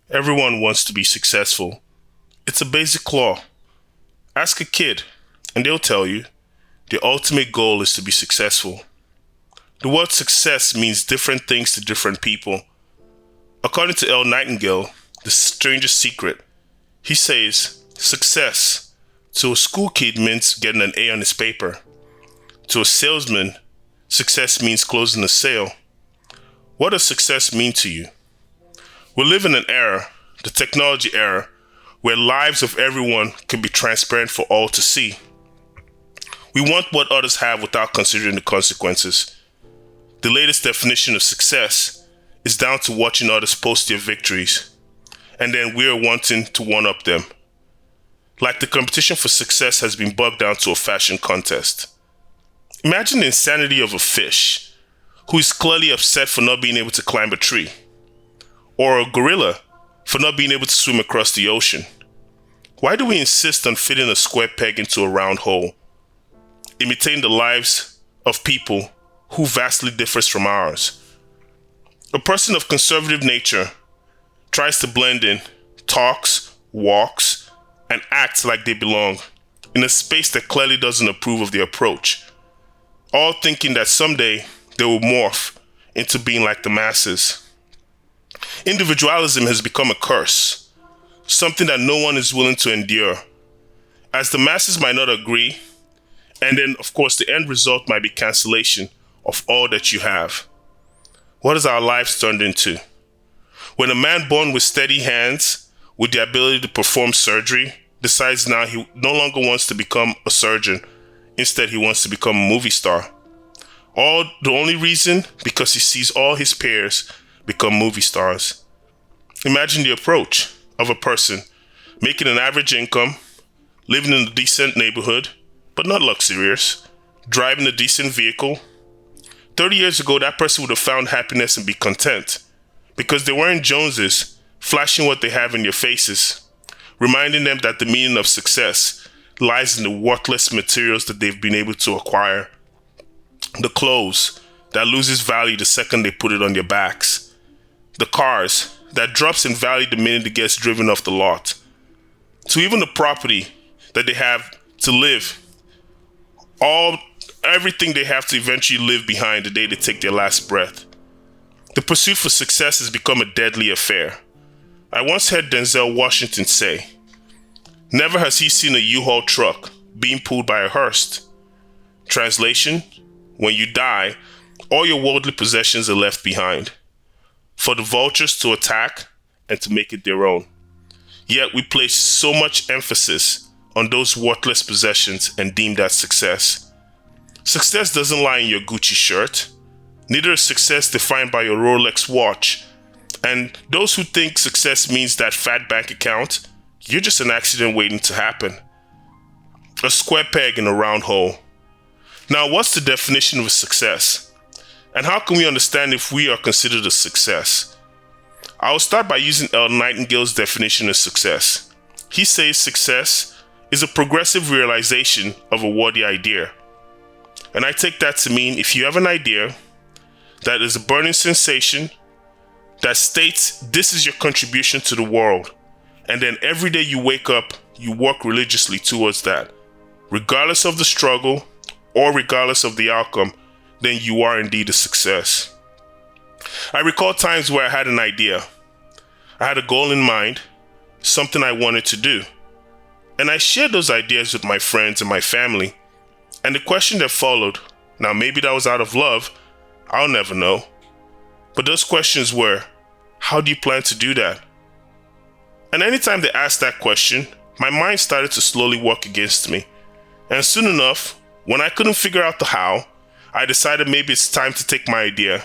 Everyone wants to be successful. It's a basic law. Ask a kid, and they'll tell you the ultimate goal is to be successful. The word success means different things to different people. According to L. Nightingale, The Strangest Secret, he says, success to a school kid means getting an A on his paper. To a salesman, success means closing a sale. What does success mean to you? We live in an era, the technology era, where lives of everyone can be transparent for all to see. We want what others have without considering the consequences. The latest definition of success is down to watching others post their victories, and then we're wanting to one-up them. Like the competition for success has been bogged down to a fashion contest. Imagine the insanity of a fish who is clearly upset for not being able to climb a tree, or a gorilla for not being able to swim across the ocean. Why do we insist on fitting a square peg into a round hole, imitating the lives of people who vastly differs from ours? A person of conservative nature tries to blend in, talks, walks, and acts like they belong in a space that clearly doesn't approve of their approach, all thinking that someday they will morph into being like the masses. Individualism has become a curse, something that no one is willing to endure, as the masses might not agree, and then, of course, the end result might be cancellation of all that you have. What has our lives turned into? When a man born with steady hands, with the ability to perform surgery, decides now he no longer wants to become a surgeon, instead he wants to become a movie star. The only reason, because he sees all his peers become movie stars. Imagine the approach of a person making an average income, living in a decent neighborhood, but not luxurious, driving a decent vehicle. 30 years ago, that person would have found happiness and be content because they weren't Joneses flashing what they have in their faces, reminding them that the meaning of success lies in the worthless materials that they've been able to acquire. The clothes that loses value the second they put it on their backs. The cars that drops in value the minute it gets driven off the lot. So even the property that they have to live, everything they have to eventually leave behind the day they take their last breath. The pursuit for success has become a deadly affair. I once heard Denzel Washington say, never has he seen a U-Haul truck being pulled by a hearse. Translation, when you die, all your worldly possessions are left behind, for the vultures to attack and to make it their own. Yet we place so much emphasis on those worthless possessions and deem that success. Success doesn't lie in your Gucci shirt. Neither is success defined by your Rolex watch. And those who think success means that fat bank account, you're just an accident waiting to happen. A square peg in a round hole. Now, what's the definition of success? And how can we understand if we are considered a success? I will start by using L. Nightingale's definition of success. He says success is a progressive realization of a worthy idea. And I take that to mean if you have an idea that is a burning sensation that states this is your contribution to the world, and then every day you wake up, you work religiously towards that, regardless of the struggle or regardless of the outcome, then you are indeed a success. I recall times where I had an idea. I had a goal in mind, something I wanted to do. And I shared those ideas with my friends and my family. And the question that followed, now maybe that was out of love, I'll never know. But those questions were, how do you plan to do that? And anytime they asked that question, my mind started to slowly work against me. And soon enough, when I couldn't figure out the how, I decided maybe it's time to take my idea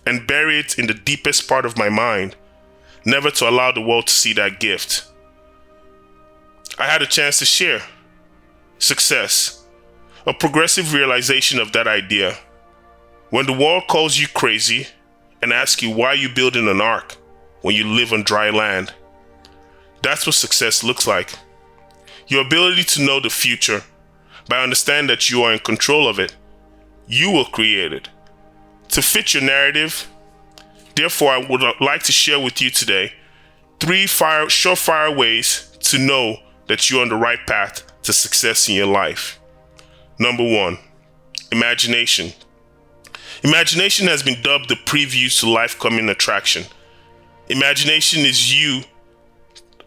and bury it in the deepest part of my mind, never to allow the world to see that gift. I had a chance to share. Success. A progressive realization of that idea. When the world calls you crazy and asks you why you're building an ark when you live on dry land, that's what success looks like. Your ability to know the future by understanding that you are in control of it. You will create it. To fit your narrative, therefore, I would like to share with you today Three surefire ways to know that you're on the right path to success in your life. Number 1, imagination. Imagination has been dubbed the preview to life coming attraction. Imagination is you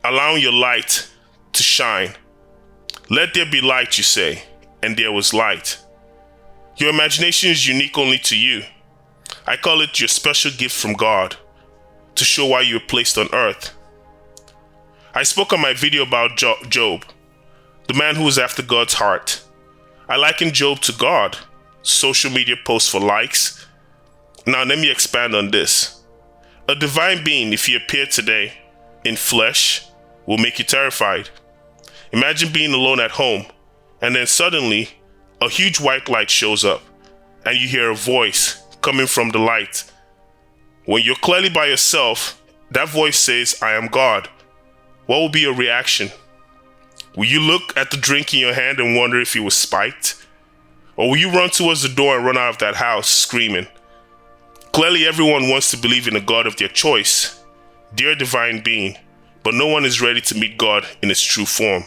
allowing your light to shine. Let there be light, you say, and there was light. Your imagination is unique only to you. I call it your special gift from God to show why you were placed on earth. I spoke on my video about Job, the man who was after God's heart. I liken Job to God. Social media posts for likes. Now let me expand on this. A divine being, if he appeared today in flesh, will make you terrified. Imagine being alone at home, and then suddenly a huge white light shows up, and you hear a voice coming from the light. When you're clearly by yourself, that voice says, "I am God." What will be your reaction? Will you look at the drink in your hand and wonder if it was spiked? Or will you run towards the door and run out of that house screaming? Clearly, everyone wants to believe in a God of their choice, their divine being, but no one is ready to meet God in its true form.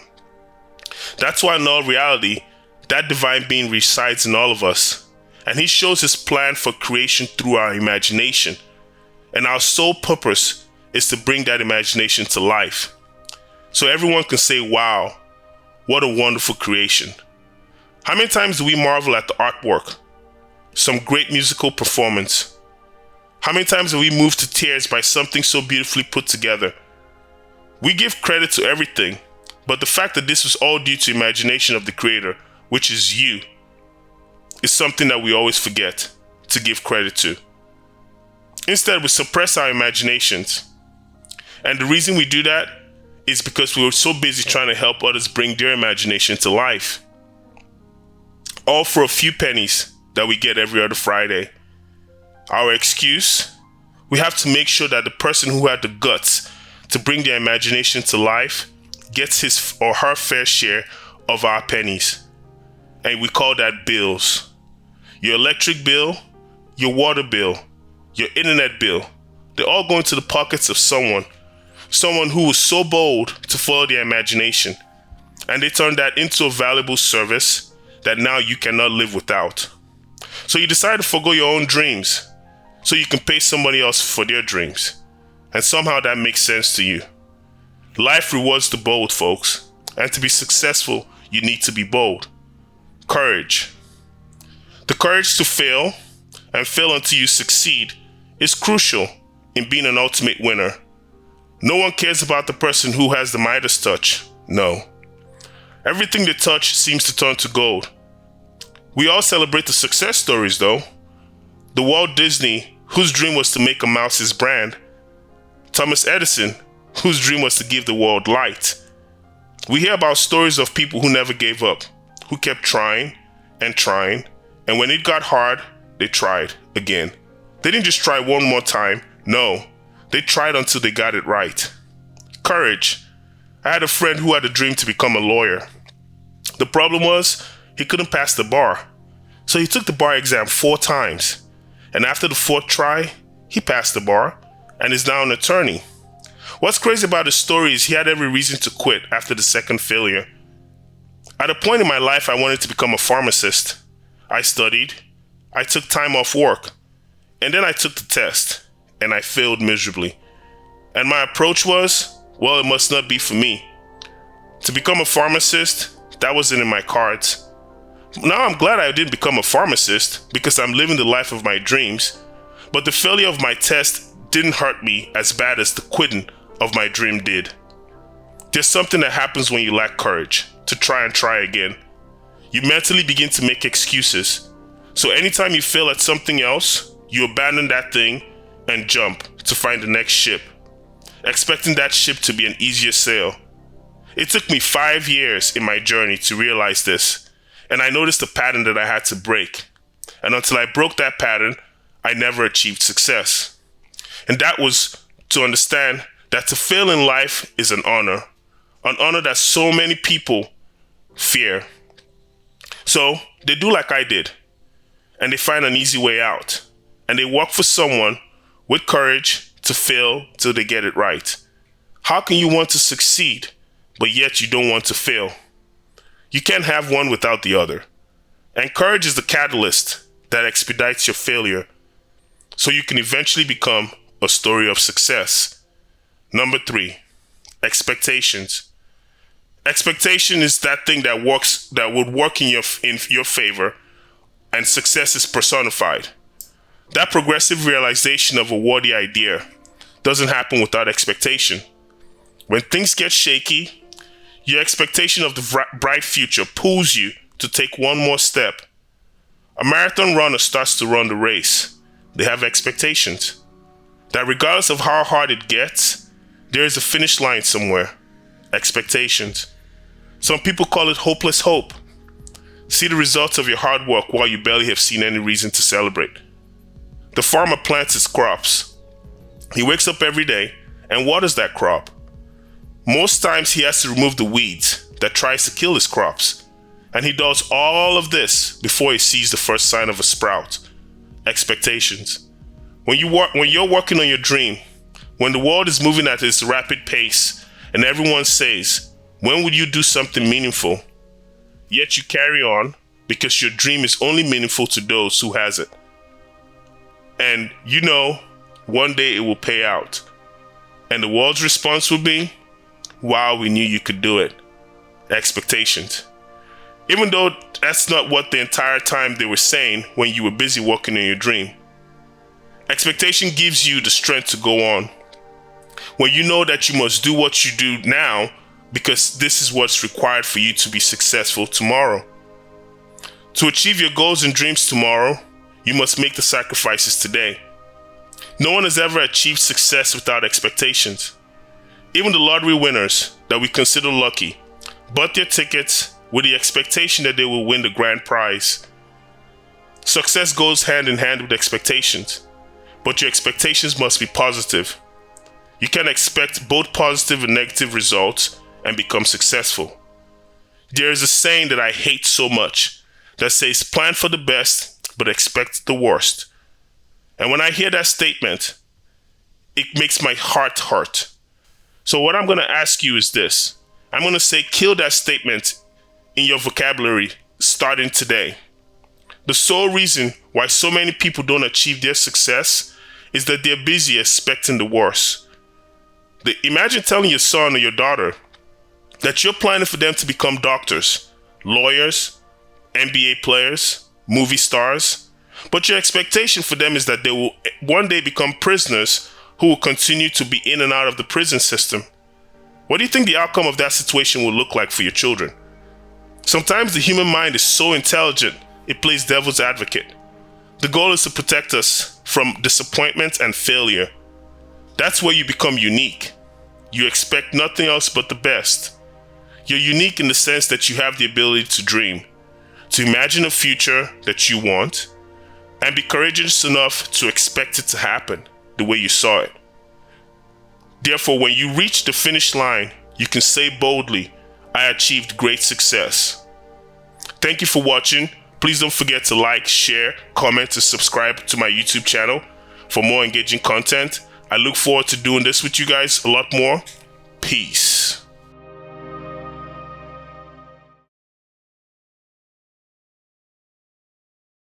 That's why in all reality, that divine being resides in all of us, and he shows his plan for creation through our imagination. And our sole purpose is to bring that imagination to life, so everyone can say, "Wow, what a wonderful creation." How many times do we marvel at the artwork? Some great musical performance. How many times are we moved to tears by something so beautifully put together? We give credit to everything, but the fact that this was all due to imagination of the Creator, which is you, is something that we always forget to give credit to. Instead, we suppress our imaginations. And the reason we do that is because we were so busy trying to help others bring their imagination to life. All for a few pennies that we get every other Friday. Our excuse? We have to make sure that the person who had the guts to bring their imagination to life gets his or her fair share of our pennies. And we call that bills. Your electric bill, your water bill, your internet bill, they're all going to the pockets of someone who was so bold to follow their imagination. And they turned that into a valuable service that now you cannot live without. So you decide to forgo your own dreams so you can pay somebody else for their dreams. And somehow that makes sense to you. Life rewards the bold, folks. And to be successful, you need to be bold. Courage. The courage to fail and fail until you succeed is crucial in being an ultimate winner. No one cares about the person who has the Midas touch. No. Everything they touch seems to turn to gold. We all celebrate the success stories though. The Walt Disney, whose dream was to make a mouse his brand. Thomas Edison, whose dream was to give the world light. We hear about stories of people who never gave up, who kept trying, and when it got hard, they tried again. They didn't just try one more time, no, they tried until they got it right. Courage. I had a friend who had a dream to become a lawyer. The problem was, he couldn't pass the bar. So he took the bar exam 4 times. And after the 4th try, he passed the bar and is now an attorney. What's crazy about his story is he had every reason to quit after the 2nd failure. At a point in my life, I wanted to become a pharmacist. I studied, I took time off work, and then I took the test, and I failed miserably. And my approach was, well, it must not be for me. To become a pharmacist, that wasn't in my cards. Now I'm glad I didn't become a pharmacist because I'm living the life of my dreams, but the failure of my test didn't hurt me as bad as the quitting of my dream did. There's something that happens when you lack courage to try again. You mentally begin to make excuses. So anytime you fail at something else, you abandon that thing and jump to find the next ship, expecting that ship to be an easier sail. It took me 5 years in my journey to realize this, and I noticed a pattern that I had to break. And until I broke that pattern, I never achieved success. And that was to understand that to fail in life is an honor that so many people fear. So they do like I did, and they find an easy way out, and they work for someone with courage to fail till they get it right. How can you want to succeed, but yet you don't want to fail? You can't have one without the other. And courage is the catalyst that expedites your failure so you can eventually become a story of success. Number 3, expectations. Expectation is that thing that would work in your favor, and success is personified. That progressive realization of a worthy idea doesn't happen without expectation. When things get shaky, your expectation of the bright future pulls you to take one more step. A marathon runner starts to run the race. They have expectations that regardless of how hard it gets, there is a finish line somewhere. Expectations. Some people call it hopeless hope. See the results of your hard work while you barely have seen any reason to celebrate. The farmer plants his crops. He wakes up every day and waters that crop. Most times he has to remove the weeds that tries to kill his crops. And he does all of this before he sees the first sign of a sprout. Expectations. When you're working on your dream, when the world is moving at its rapid pace and everyone says, when will you do something meaningful? Yet you carry on because your dream is only meaningful to those who has it. And you know, one day it will pay out. And the world's response will be, wow, we knew you could do it. Expectations. Even though that's not what the entire time they were saying when you were busy working on your dream. Expectation gives you the strength to go on. When you know that you must do what you do now because this is what's required for you to be successful tomorrow. To achieve your goals and dreams tomorrow, you must make the sacrifices today. No one has ever achieved success without expectations. Even the lottery winners that we consider lucky bought their tickets with the expectation that they will win the grand prize. Success goes hand in hand with expectations, but your expectations must be positive. You can expect both positive and negative results and become successful. There is a saying that I hate so much that says plan for the best but expect the worst. And when I hear that statement, it makes my heart hurt. So what I'm going to ask you is this. I'm going to say kill that statement in your vocabulary starting today. The sole reason why so many people don't achieve their success is that they're busy expecting the worst. Imagine telling your son or your daughter that you're planning for them to become doctors, lawyers, NBA players, movie stars, but your expectation for them is that they will one day become prisoners who will continue to be in and out of the prison system. What do you think the outcome of that situation will look like for your children? Sometimes the human mind is so intelligent, it plays devil's advocate. The goal is to protect us from disappointment and failure. That's where you become unique. You expect nothing else but the best. You're unique in the sense that you have the ability to dream, to imagine a future that you want, and be courageous enough to expect it to happen the way you saw it. Therefore, when you reach the finish line, you can say boldly, I achieved great success. Thank you for watching. Please don't forget to like, share, comment, and subscribe to my YouTube channel for more engaging content. I look forward to doing this with you guys a lot more. Peace.